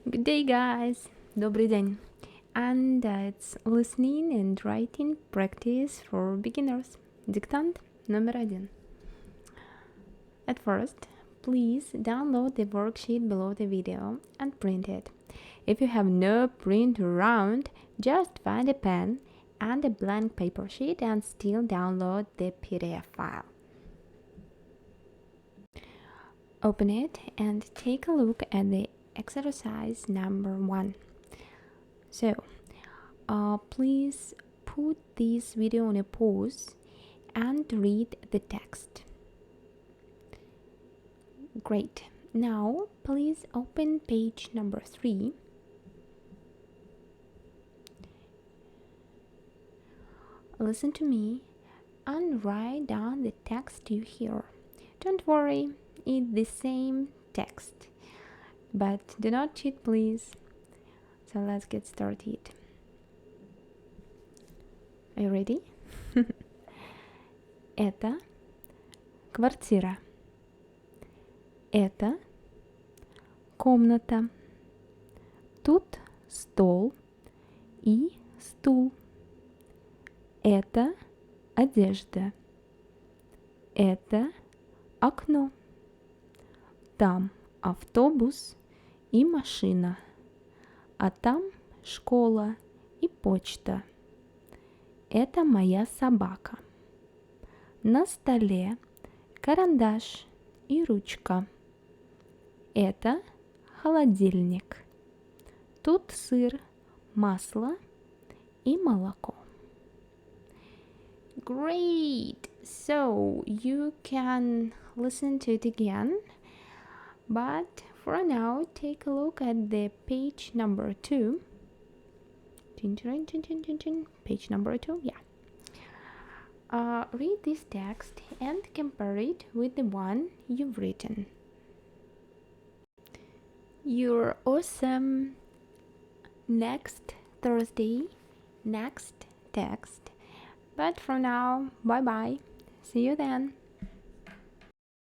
Good day, guys. Добрый день. And it's listening and writing practice for beginners. Диктант номер 1. At first, please download the worksheet below the video and print it. If you have no print around, just find a pen and a blank paper sheet and still download the PDF file. Open it and take a look at the exercise number 1. So, please put this video on a pause and read the text. Great. Now, please open page number 3. Listen to me and write down the text you hear. Don't worry, it's the same text, but do not cheat, please. So let's get started. Are you ready? Это квартира. Это комната. Тут стол и стул. Это одежда. Это окно. Там автобус и машина. А там школа и почта. Это моя собака. На столе карандаш и ручка. Это холодильник. Тут сыр, масло и молоко. Great! So you can listen to it again, but for now, take a look at the page number 2. Page number 2, yeah. Read this text and compare it with the one you've written. You're awesome. Next Thursday, next text. But for now, bye bye. See you then.